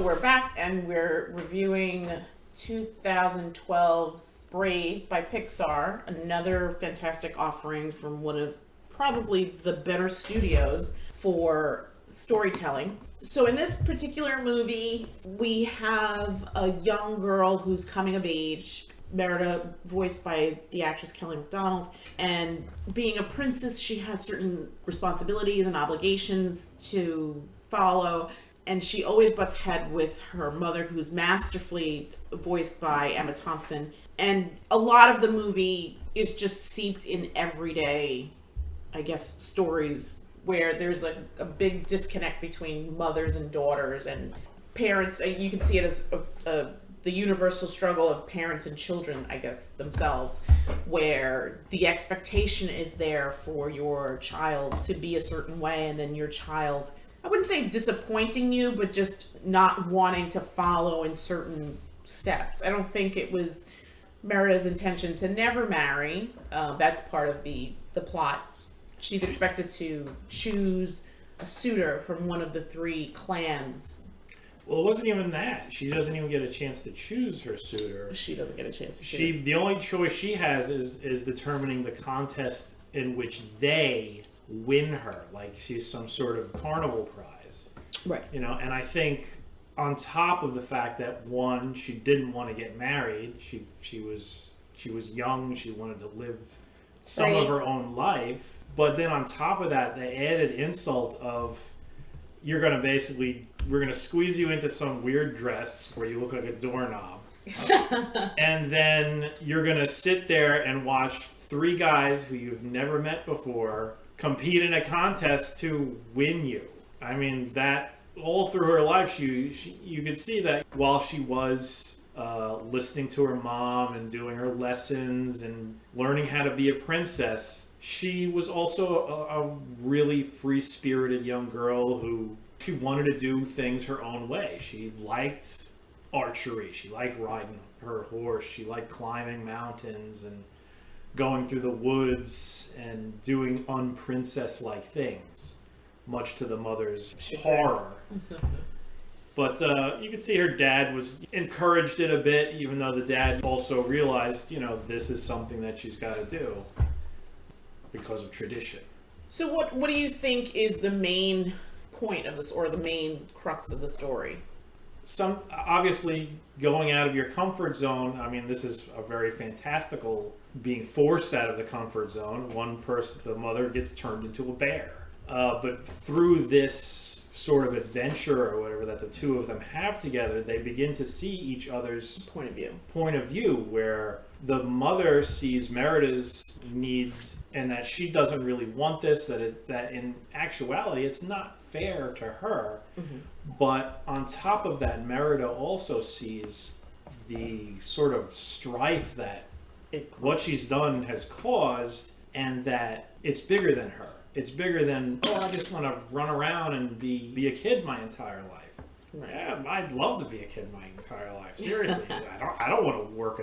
we're back and we're reviewing 2012's Brave by Pixar, another fantastic offering from one of probably the better studios for storytelling. So in this particular movie, we have a young girl who's coming of age, Merida, voiced by the actress Kelly MacDonald, and being a princess, she has certain responsibilities and obligations to follow, and she always butts head with her mother, who's masterfully voiced by Emma Thompson. And a lot of the movie is just seeped in everyday, I guess, stories where there's a big disconnect between mothers and daughters and parents. You can see it as the universal struggle of parents and children, I guess, themselves, where the expectation is there for your child to be a certain way, and then your child, I wouldn't say disappointing you, but just not wanting to follow in certain steps. I don't think it was Merida's intention to never marry. That's part of the plot. She's expected to choose a suitor from one of the 3 clans. Well, it wasn't even that. She doesn't even get a chance to choose her suitor. She doesn't get a chance to choose. The only choice she has is determining the contest in which they win her. Like she's some sort of carnival prize. Right. You know, and I think on top of the fact that, one, she didn't want to get married. She was young. She wanted to live some of her own life. But then on top of that, the added insult of we're going to squeeze you into some weird dress where you look like a doorknob. And then you're going to sit there and watch 3 guys who you've never met before compete in a contest to win you. I mean, that all through her life, you could see that while she was listening to her mom and doing her lessons and learning how to be a princess, she was also a really free-spirited young girl who she wanted to do things her own way. She liked archery. She liked riding her horse. She liked climbing mountains and going through the woods and doing unprincess-like things, much to the mother's horror. But you could see her dad was encouraged it a bit, even though the dad also realized, this is something that she's got to do because of tradition. So what do you think is the main point of this, or the main crux of the story? Obviously, going out of your comfort zone. I mean, this is a very fantastical being forced out of the comfort zone. One person, the mother, gets turned into a bear. But through this sort of adventure or whatever that the two of them have together, they begin to see each other's point of view, where the mother sees Merida's needs and that she doesn't really want this, that in actuality it's not fair to her. Mm-hmm. But on top of that, Merida also sees the sort of strife that what she's done has caused, and that it's bigger than her. It's bigger than, I just want to run around and be a kid my entire life. Right. Yeah, I'd love to be a kid my entire life. Seriously, I don't want to work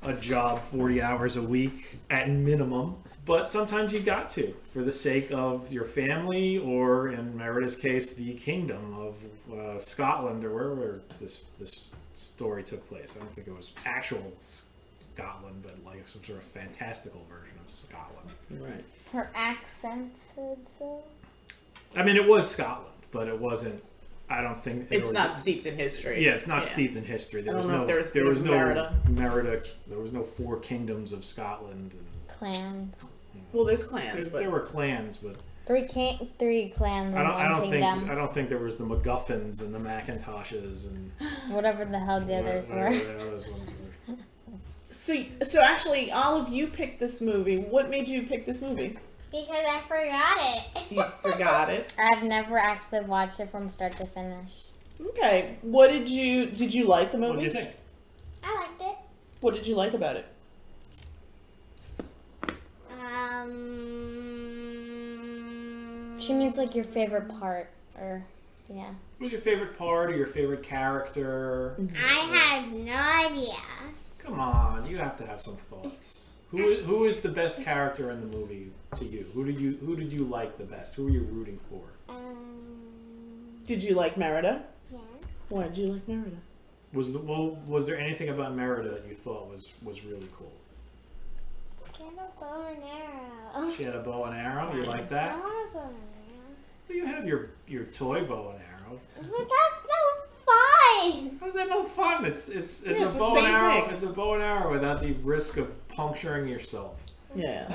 a job 40 hours a week at minimum. But sometimes you got to, for the sake of your family, or in Merida's case, the kingdom of Scotland, or wherever this story took place. I don't think it was actual Scotland, but like some sort of fantastical version of Scotland. Right. Her accent said so. I mean, it was Scotland, but it wasn't. I don't think it's not steeped in history. Yeah, it's not steeped in history. There was no Merida. There was no 4 kingdoms of Scotland. And, clans. Well, there's clans. There were clans, but 3 clans in one kingdom. I don't think there was the MacGuffins and the Macintoshes and whatever the hell the others were. The others were. So actually, all of you picked this movie. What made you pick this movie? Because I forgot it. You forgot it? I've never actually watched it from start to finish. Okay. What did you like the movie? What did you think? I liked it. What did you like about it? She means like your favorite part, or yeah. What was your favorite part or your favorite character? I have no idea. Come on, you have to have some thoughts. Who is the best character in the movie to you? Who did you like the best? Who were you rooting for? Did you like Merida? Yeah. Why did you like Merida? Was there anything about Merida that you thought was really cool? She had a bow and arrow. She had a bow and arrow. You like I that? want a bow and arrow. Well, you have your toy bow and arrow. But that's no fun. How's that no fun? It's Yeah, a it's the bow and same arrow. thing. It's a bow and arrow without the risk of puncturing yourself. Yeah.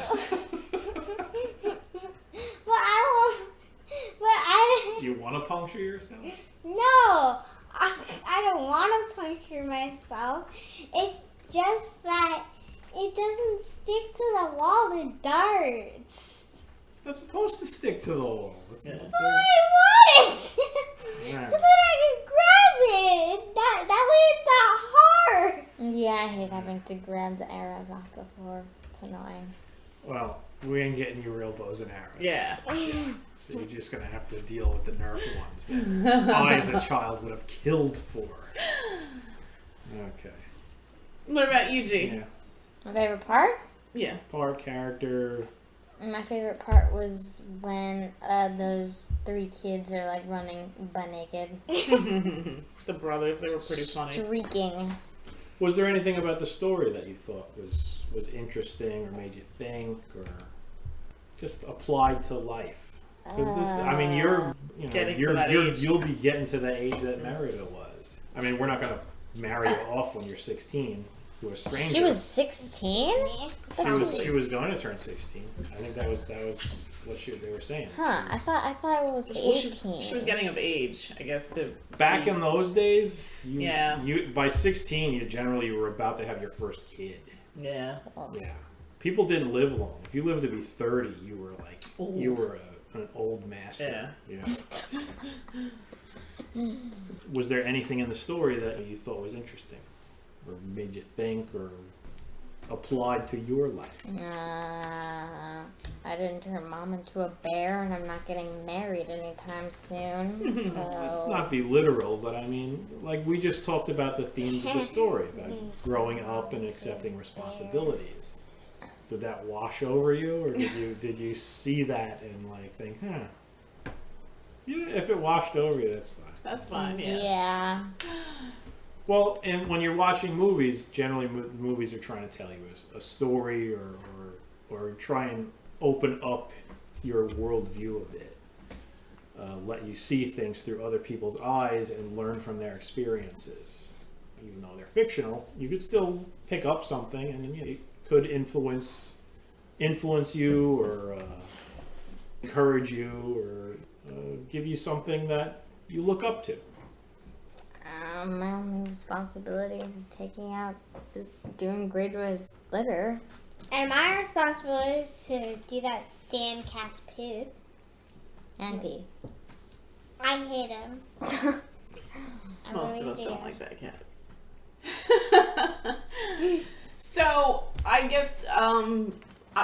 You want to puncture yourself? No, I don't want to puncture myself. It's just that it doesn't stick to the wall, the darts. It's not supposed to stick to the wall. Yeah. But I want it! Yeah. So that I can grab it. That way it's not hard. Yeah, I hate having to grab the arrows off the floor. It's annoying. Well, we ain't getting you real bows and arrows. Yeah. So you're just gonna have to deal with the Nerf ones that I, as a child, would have killed for. Okay. What about you, G? Yeah. My favorite part? Yeah. Part, character. My favorite part was when those 3 kids are like running butt naked. The brothers, they were pretty funny. Streaking. Was there anything about the story that you thought was interesting or made you think or just applied to life? Because this, I mean, you'll be getting to the age that Merida was. I mean, we're not gonna marry you off when you're 16 to a stranger. She was 16? She was going to turn 16. I think that was what they were saying. Huh, I thought it was 18. Well, she was getting of age, I guess, to... Back in those days, Yeah. you by 16, you were about to have your first kid. Yeah. Yeah. People didn't live long. If you lived to be 30, you were like, Old. you were an old master. Yeah. Was there anything in the story that you thought was interesting or made you think or applied to your life? I didn't turn mom into a bear, and I'm not getting married anytime soon. Let's So not be literal, but I mean, like we just talked about the themes of the story, about growing up and accepting responsibilities. Did that wash over you, or did you see that and like think, if it washed over you, that's fine. That's fine, yeah. yeah. Well, and when you're watching movies, generally movies are trying to tell you a story or try and open up your worldview a bit. Let you see things through other people's eyes and learn from their experiences. Even though they're fictional, you could still pick up something and it could influence you or encourage you or give you something that you look up to. My only responsibility is doing great with his litter. And my responsibility is to do that damn cat's poo. And pee. I hate him. I Most really of us do. don't like that cat. So, I guess,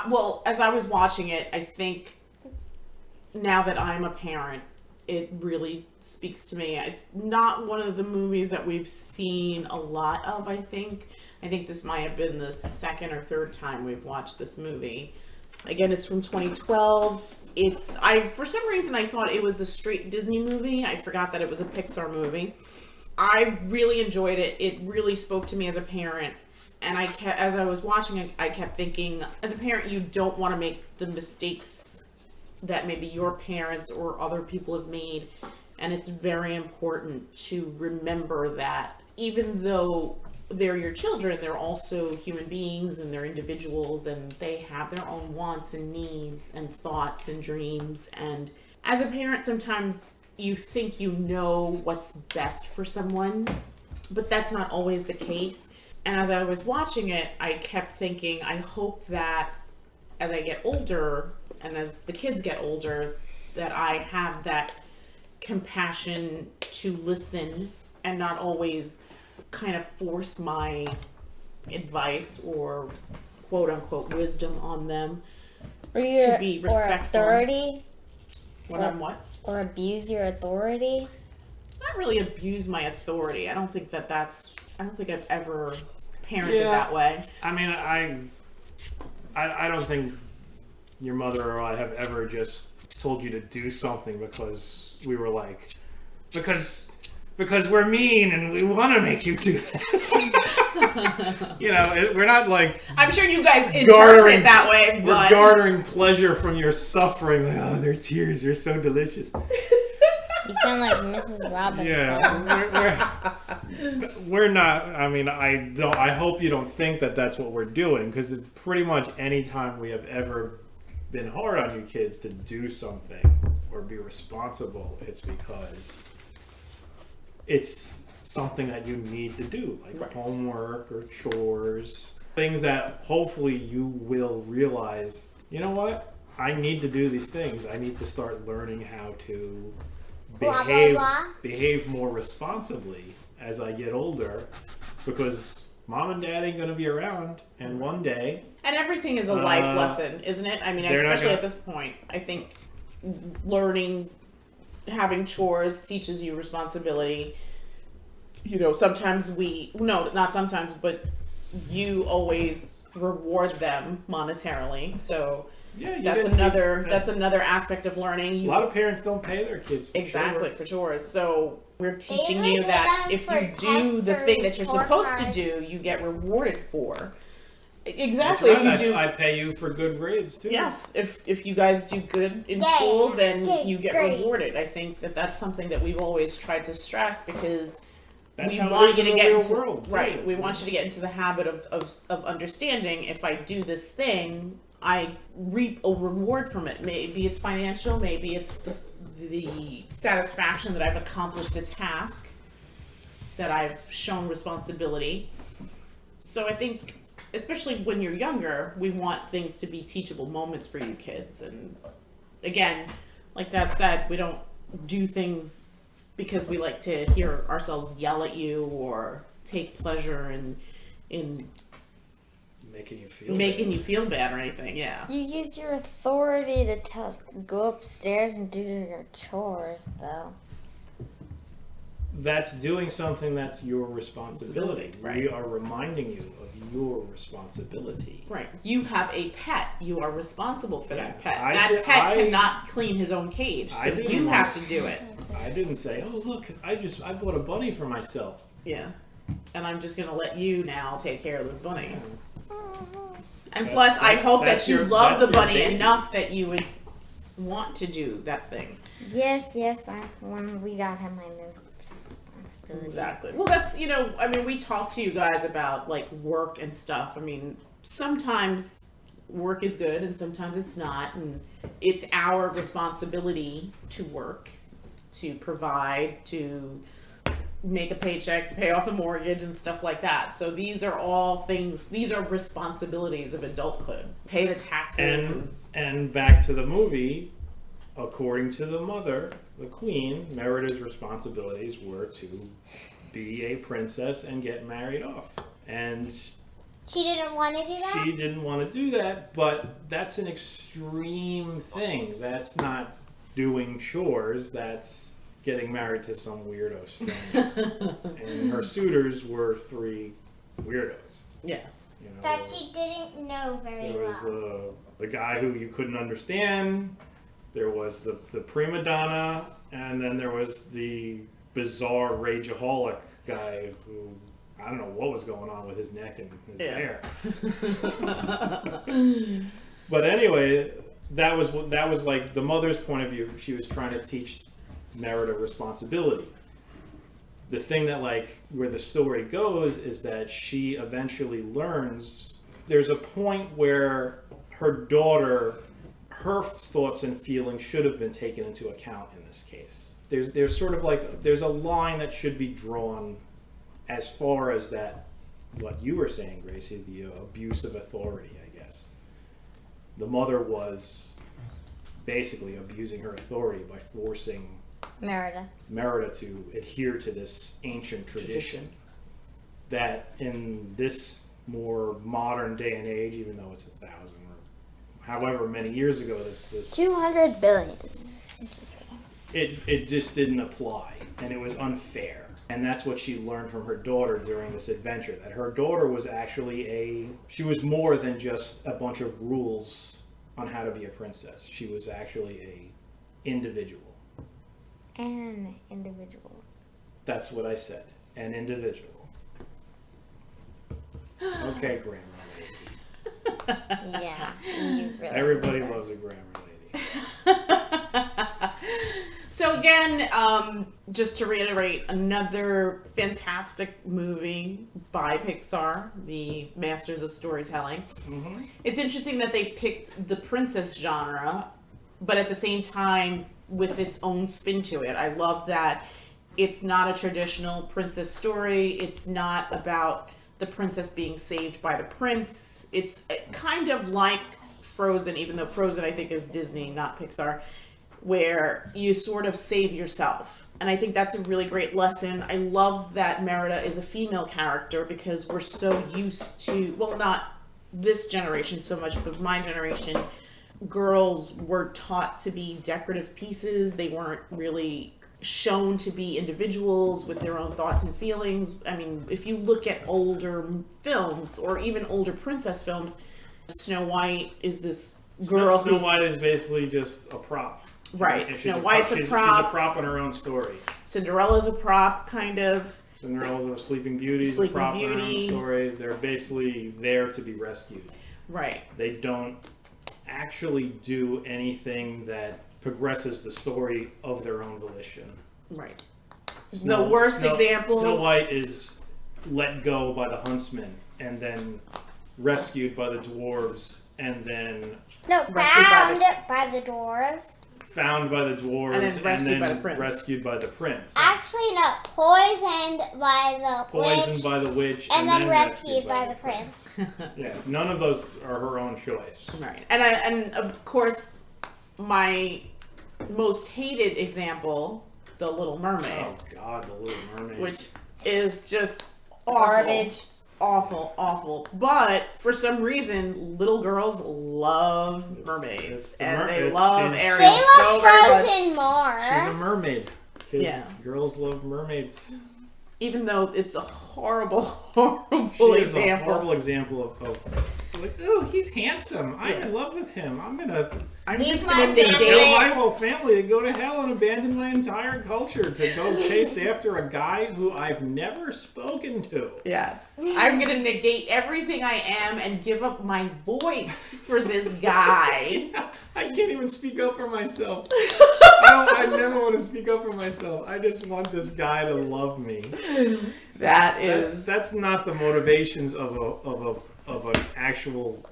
well, as I was watching it, I think now that I'm a parent, it really speaks to me. It's not one of the movies that we've seen a lot of, I think. I think this might have been the second or third time we've watched this movie. Again, it's from 2012. For some reason, I thought it was a straight Disney movie. I forgot that it was a Pixar movie. I really enjoyed it. It really spoke to me as a parent. And as I was watching it, I kept thinking, as a parent, you don't want to make the mistakes that maybe your parents or other people have made. And it's very important to remember that even though they're your children, they're also human beings and they're individuals and they have their own wants and needs and thoughts and dreams. And as a parent, sometimes you think you know what's best for someone, but that's not always the case. And as I was watching it, I kept thinking, I hope that as I get older and as the kids get older, that I have that compassion to listen and not always kind of force my advice or quote unquote wisdom on them to be respectful. Or authority. When I'm what? Or abuse your authority. Not really abuse my authority. I don't think I've ever parented that way. I mean, I don't think your mother or I have ever just told you to do something because we were like, because because we're mean and we want to make you do that. You know, we're not like I'm sure you guys interpret it that way, we're but garnering pleasure from your suffering. Like, oh, their tears, they're so delicious. You sound like Mrs. Robinson. Yeah, we're not. I mean, I hope you don't think that that's what we're doing, because pretty much any time we have ever been hard on you kids to do something or be responsible, it's because it's something that you need to do, like Right. homework or chores, things that hopefully you will realize, you know what? I need to do these things. I need to start learning how to Blah, blah, behave blah. behave more responsibly as I get older, because mom and dad ain't going to be around, and one day and everything is a life lesson, isn't it? I mean, they're not especially gonna- at this point, I think learning, having chores teaches you responsibility. You know, sometimes not sometimes, but you always reward them monetarily. So yeah, that's another aspect of learning. A lot of parents don't pay their kids for Exactly, chores. for chores. So we're teaching They you do that that if for you do the tests thing or that you're report supposed to cards. do, you get rewarded for. That's Exactly. right. If you do, I pay you for good grades too. yes. If you guys do good in Yay. school, then Okay, you get great. rewarded. I think that's something that we've always tried to stress, because That's we how want it is you in to the get real into world, too. right. We want you to get into the habit of understanding. If I do this thing, I reap a reward from it. Maybe it's financial. Maybe it's the satisfaction that I've accomplished a task, that I've shown responsibility. So I think, especially when you're younger, we want things to be teachable moments for you kids. And again, like Dad said, we don't do things because we like to hear ourselves yell at you or take pleasure in Making you feel making bad. you feel bad or anything. Yeah. You use your authority to go upstairs and do your chores, though. That's doing something that's your responsibility. Right. We are reminding you of your responsibility. Right. You have a pet. You are responsible for that pet. I That did- pet I- cannot clean his own cage, I so didn't you want- have to do it. I didn't say, oh look, I bought a bunny for myself. Yeah. And I'm just gonna let you now take care of this bunny. And That's- plus, I that's- hope that's that you your- love that's the your bunny baby. enough that you would want to do that thing. Yes, when we got him my new responsibilities. Exactly. Well, that's, I mean, we talk to you guys about like work and stuff. I mean, sometimes work is good and sometimes it's not. And it's our responsibility to work, to provide, to make a paycheck, to pay off the mortgage and stuff like that. So these are all things, these are responsibilities of adulthood. Pay the taxes. And back to the movie, according to the mother, the queen, Merida's responsibilities were to be a princess and get married off. And She didn't want to do that? she didn't want to do that, but that's an extreme thing. That's not doing chores, that's getting married to some weirdo stranger. And her suitors were 3 weirdos. Yeah. You know, That she didn't know very there was well. the guy who you couldn't understand. There was the prima donna, and then there was the bizarre rageaholic guy who, I don't know what was going on with his neck and his Yeah. hair. But anyway, that was like the mother's point of view. She was trying to teach Merida responsibility. The thing that, like, where the story goes is that she eventually learns there's a point where her daughter, her thoughts and feelings should have been taken into account in this case. There's sort of like, there's a line that should be drawn as far as that, what you were saying, Gracie, the abuse of authority, I guess. The mother was basically abusing her authority by forcing Merida to adhere to this ancient tradition that in this more modern day and age, even though it's 1,000 or however many years ago, this 200 billion. Just kidding. it just didn't apply, and it was unfair. And that's what she learned from her daughter during this adventure, that her daughter was actually she was more than just a bunch of rules on how to be a princess. She was actually a individual. An individual. That's what I said. An individual. Okay, grammar lady. Yeah, you really Everybody are. loves a grammar lady. So again, just to reiterate, another fantastic movie by Pixar, the Masters of Storytelling. Mm-hmm. It's interesting that they picked the princess genre, but at the same time with its own spin to it. I love that it's not a traditional princess story. It's not about the princess being saved by the prince. It's kind of like Frozen, even though Frozen I think is Disney, not Pixar, where you sort of save yourself. And I think that's a really great lesson. I love that Merida is a female character because we're so used to, well, not this generation so much, but my generation, girls were taught to be decorative pieces. They weren't really shown to be individuals with their own thoughts and feelings. I mean, if you look at older films or even older princess films, Snow White is this girl Snow White is basically just a prop. Right. And Snow White's a prop. She's a prop in her own story. Cinderella's a prop, kind of. Cinderella's a Sleeping Beauty's a prop in her own story. They're basically there to be rescued. Right. They don't actually do anything that progresses the story of their own volition. Right. The worst example. Snow White is let go by the huntsman and then rescued by the dwarves and then No, Rescued found by the dwarves. found by the dwarves And then rescued by the prince. rescued by the prince. Actually, no, poisoned by the Poisoned witch, by the witch and then rescued by the prince. Yeah, none of those are her own choice. Right. And of course, my most hated example, The Little Mermaid, Oh God, the Little Mermaid. which is just Garbage. awful. But for some reason, little girls love mermaids, it's the and they it's- love she's- Ariel They love so very much. Frozen more. She's a mermaid. Kids, Yeah. girls love mermaids. Even though it's a horrible She is a example. horrible example of like, oh, he's handsome. I'm in love with him. I'm Leave just my gonna family. negate. Tell my whole family to go to hell and abandon my entire culture to go chase after a guy who I've never spoken to. Yes, I'm gonna negate everything I am and give up my voice for this guy. I can't even speak up for myself. I never want to speak up for myself. I just want this guy to love me. That's not the motivations of an actual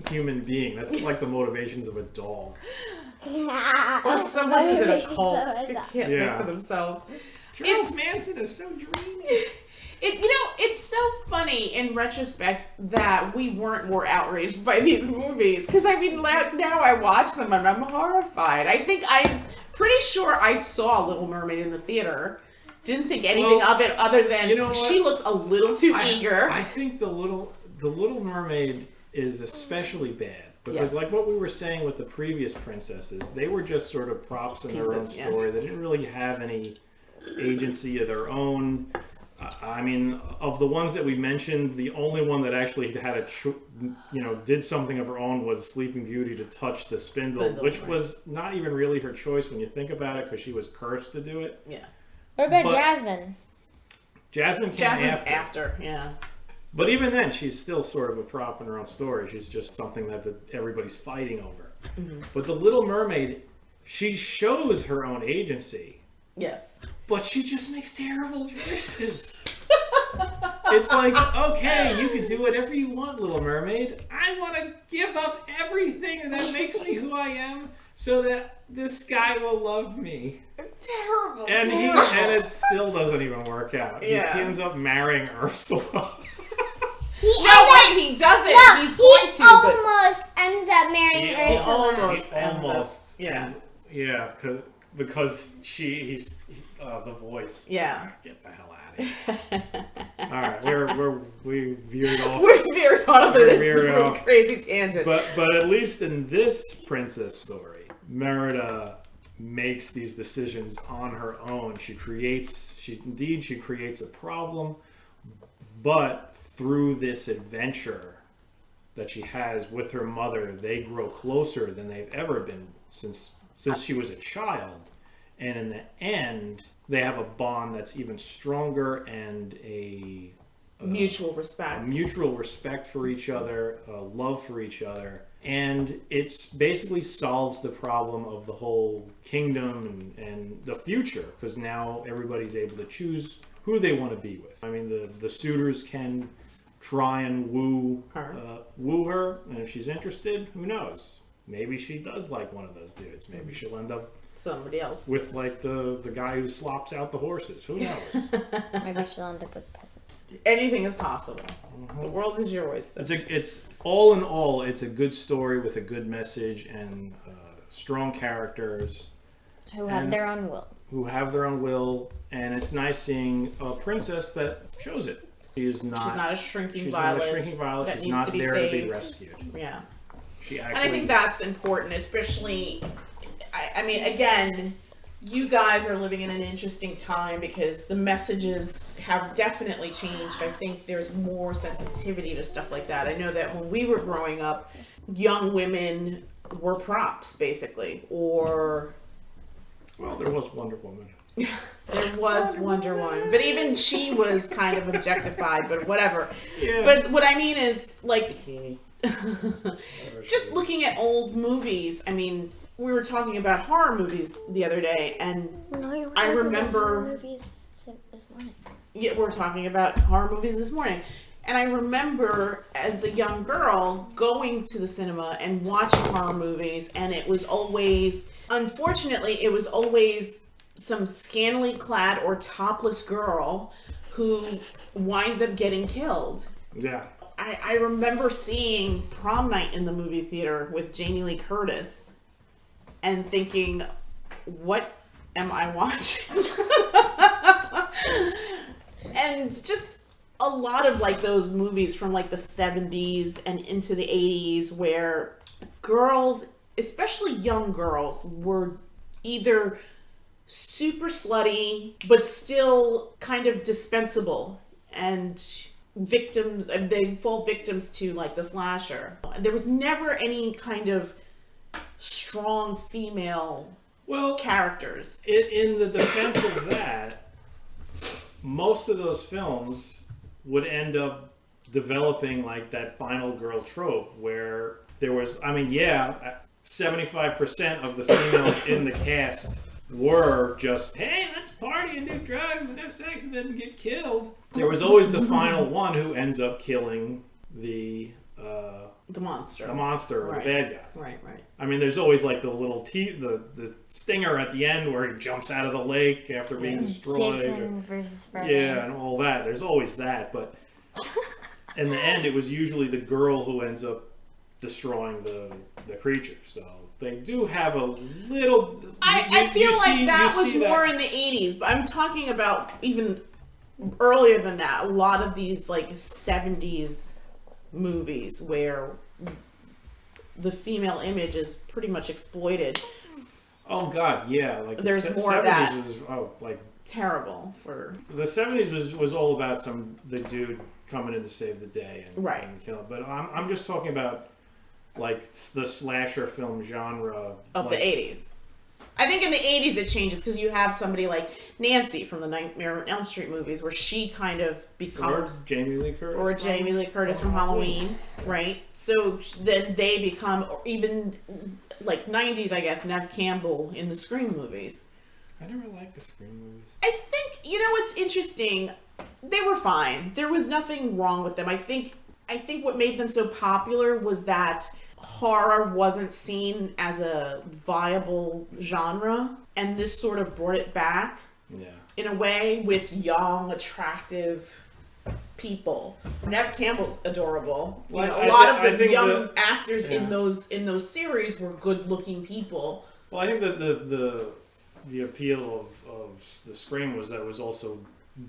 human being. That's like the motivations of a dog. or someone who's in a cult who can't think Yeah. for themselves. Charles Manson is so dreamy. It's so funny in retrospect that we weren't more outraged by these movies. Because, I mean, now I watch them and I'm horrified. I'm pretty sure I saw Little Mermaid in the theater. Didn't think anything of it other than you know what? she looks a little too eager. I think the Little Mermaid is especially bad. Because Yes. like what we were saying with the previous princesses, they were just sort of props in their own Pieces, yeah. story. They didn't really have any agency of their own. I mean, of the ones that we mentioned, the only one that actually had did something of her own was Sleeping Beauty to touch the spindle, which right. was not even really her choice when you think about it, because she was cursed to do it. Yeah. What about But- Jasmine? Jasmine came Jasmine's after. yeah. But even then, she's still sort of a prop in her own story. She's just something that everybody's fighting over. Mm-hmm. But the Little Mermaid, she shows her own agency, Yes. but she just makes terrible choices. It's like, okay, you can do whatever you want, Little Mermaid. I want to give up everything that makes me who I am so that this guy will love me. Terrible. And it still doesn't even work out. Yeah. He ends up marrying Ursula. He doesn't. No, He's going to. almost ends up marrying He Ursula. almost. Almost. Yeah. Yeah, because he's the voice. Yeah. Get the hell out of here. All right, we veered off. We're veered off We're of veered a off. crazy tangent. But at least in this princess story, Merida makes these decisions on her own. She creates a problem, but through this adventure that she has with her mother, they grow closer than they've ever been since she was a child. And in the end, they have a bond that's even stronger and a Mutual respect. mutual respect for each other, love for each other. And it's basically solves the problem of the whole kingdom and the future, because now everybody's able to choose who they want to be with. I mean, the suitors can try and woo her, and if she's interested, who knows? Maybe she does like one of those dudes. Maybe she'll end up Somebody else. with like the guy who slops out the horses. Who knows? Maybe she'll end up with a peasant. Anything is possible. The world is your oyster. It's all in all, it's a good story with a good message and strong characters Who have their own will. And it's nice seeing a princess that shows it. She's not a shrinking She's violet. not a shrinking violet. that She's needs not to be there to be saved. rescued. Yeah. She And actually. I think that's important, especially, I mean, again, you guys are living in an interesting time because the messages have definitely changed. I think there's more sensitivity to stuff like that. I know that when we were growing up, young women were props, basically, or Well, there was Wonder Woman. there was Wonder Woman, but even she was kind of objectified, but whatever. Yeah. But what I mean is, like, Bikini. just looking at old movies, I mean, we were talking about horror movies the other day, and No, you I remember- movies this morning. yeah, we're talking about horror movies this morning. And I remember as a young girl going to the cinema and watching horror movies, and it was always, unfortunately, it was always some scantily clad or topless girl who winds up getting killed. Yeah. I remember seeing Prom Night in the movie theater with Jamie Lee Curtis and thinking, what am I watching? And just a lot of like those movies from like the 70s and into the 80s where girls, especially young girls, were either super slutty but still kind of dispensable and victims, they fall victims to like the slasher. There was never any kind of strong female Well, characters. in the defense of that, most of those films would end up developing like that final girl trope where there was, 75% of the females in the cast were just, hey, let's party and do drugs and have sex and then get killed. There was always the final one who ends up killing the monster. or the bad guy. Right. I mean, there's always like the little the stinger at the end where he jumps out of the lake after being destroyed. Jason versus Freddy. Yeah, and all that. There's always that, but in the end, it was usually the girl who ends up destroying the creature. So they do have a little. I feel like that was more in the 80s, but I'm talking about even earlier than that. A lot of these like 70s movies where the female image is pretty much exploited. Oh God, yeah. Like There's the more of 70s that. was Terrible for the 70s was all about the dude coming in to save the day and, Right. and kill him. But I'm just talking about like the slasher film genre of like, the 80s. I think in the 80s it changes because you have somebody like Nancy from the Nightmare on Elm Street movies where she kind of Or becomes Jamie Lee Curtis. or Jamie Lee Curtis from Halloween, right? So then they become, or even like 90s, I guess, Nev Campbell in the Scream movies. I never liked the Scream movies. I think, you know what's interesting? They were fine. There was nothing wrong with them. I think what made them so popular was that horror wasn't seen as a viable genre, and this sort of brought it back Yeah. in a way with young, attractive people. Nev Campbell's adorable. You Well, know, I a lot I of the think young actors yeah. in those series were good-looking people. Well, I think that the appeal of the Scream was that it was also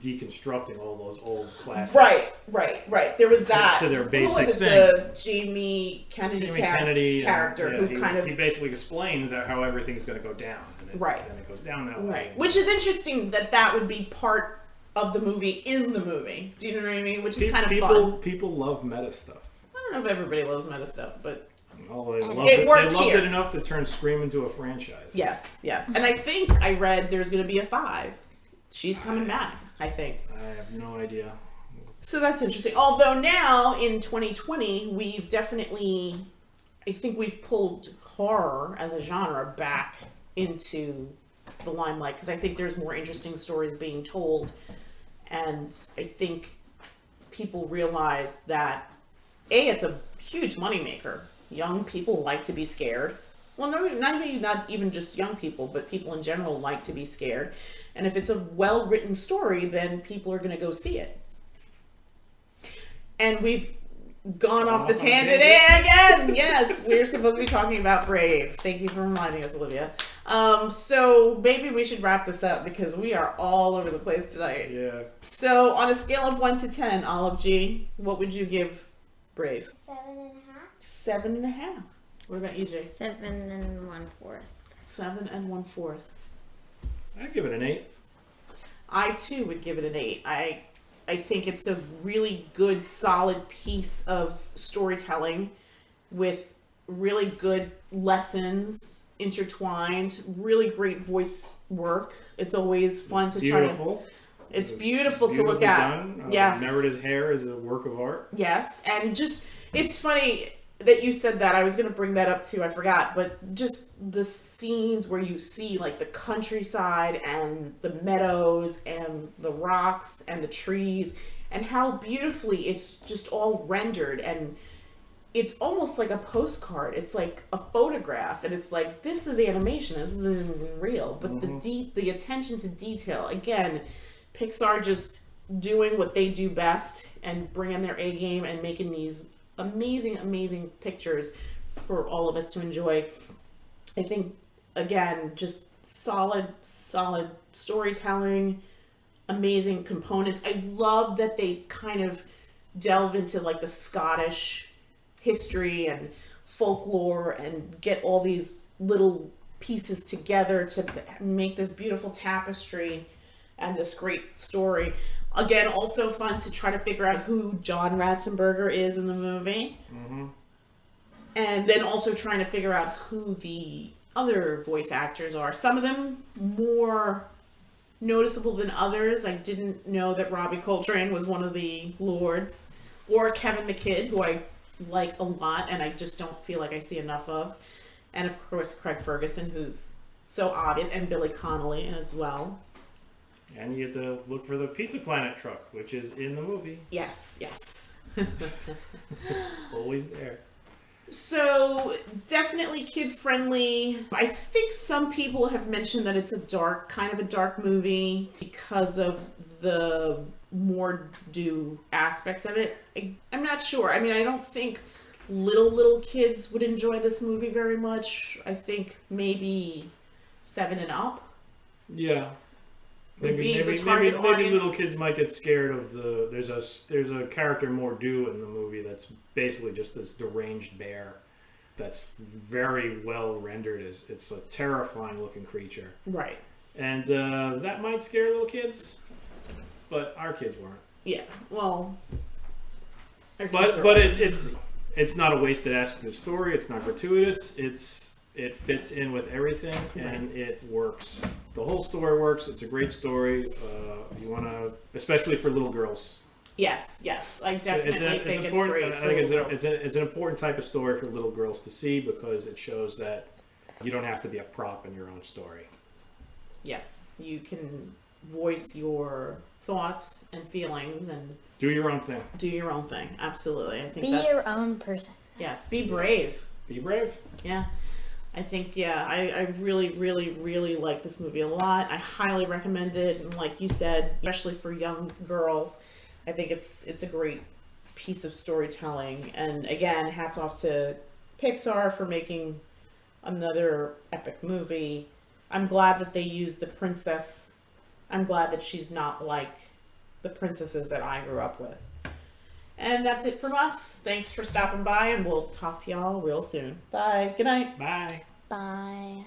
deconstructing all those old classics. Right. There was that. to their Who basic was it? thing. The Jamie Kennedy, Kennedy character and, who kind of he basically explains how everything's going to go down, and Right. then it goes down that way. right, which is interesting that would be part of the movie in the movie. Do you know what I mean? Which is kind of fun. People love meta stuff. I don't know if everybody loves meta stuff, but Oh, they loved It works They loved here. it enough to turn Scream into a franchise. yes. And I think I read there's going to be a 5. she's coming back, I think. I have no idea. So that's interesting. Although now in 2020, we've definitely, I think we've pulled horror as a genre back into the limelight because I think there's more interesting stories being told. And I think people realize that, A, it's a huge moneymaker. Young people like to be scared. Well, no, not even just young people, but people in general like to be scared. And if it's a well-written story, then people are going to go see it. And we've gone off the tangent again. Yes, we're supposed to be talking about Brave. Thank you for reminding us, Olivia. So maybe we should wrap this up because we are all over the place tonight. Yeah. So on a scale of 1 to 10, Olive G, what would you give Brave? 7.5. 7.5. What about you, Jay? 7 1/4. 7 1/4. I'd give it an 8. I too would give it an 8. I think it's a really good, solid piece of storytelling with really good lessons intertwined, really great voice work. It's always fun to beautiful. It's beautiful to look at. Done. Yes. Merida's hair is a work of art. Yes, and just, it's funny that you said that. I was going to bring that up too. I forgot. But just the scenes where you see like the countryside and the meadows and the rocks and the trees and how beautifully it's just all rendered, and it's almost like a postcard. It's like a photograph, and it's like, this is animation. This isn't even real. But the attention to detail, again, Pixar just doing what they do best and bringing their A game and making these amazing pictures for all of us to enjoy. I think, again, just solid storytelling, amazing components. I love that they kind of delve into like the Scottish history and folklore and get all these little pieces together to make this beautiful tapestry and this great story. Again, also fun to try to figure out who John Ratzenberger is in the movie. Mm-hmm. And then also trying to figure out who the other voice actors are. Some of them more noticeable than others. I didn't know that Robbie Coltrane was one of the lords. Or Kevin McKidd, who I like a lot and I just don't feel like I see enough of. And of course, Craig Ferguson, who's so obvious. And Billy Connolly as well. And you get to look for the Pizza Planet truck, which is in the movie. Yes. It's always there. So, definitely kid-friendly. I think some people have mentioned that it's a dark movie because of the more do aspects of it. I'm not sure. I mean, I don't think little kids would enjoy this movie very much. I think maybe 7 and up. Yeah. Maybe little kids might get scared of there's a character Mordu in the movie that's basically just this deranged bear that's very well rendered. It's a terrifying looking creature. Right. And that might scare little kids, but our kids weren't. Yeah. Well, but it's not a wasted aspect of the story. It's not gratuitous. It fits in with everything, and it works. The whole story works. It's a great story. You want to, especially for little girls. Yes. I definitely think it's great. I think it's an important type of story for little girls to see because it shows that you don't have to be a prop in your own story. Yes, you can voice your thoughts and feelings and do your own thing. Absolutely. I think be your own person. Yes, be brave. Be brave. Yeah. I think, I really like this movie a lot. I highly recommend it. And like you said, especially for young girls, I think it's a great piece of storytelling. And again, hats off to Pixar for making another epic movie. I'm glad that they used the princess. I'm glad that she's not like the princesses that I grew up with. And that's it from us. Thanks for stopping by, and we'll talk to y'all real soon. Bye. Good night. Bye. Bye.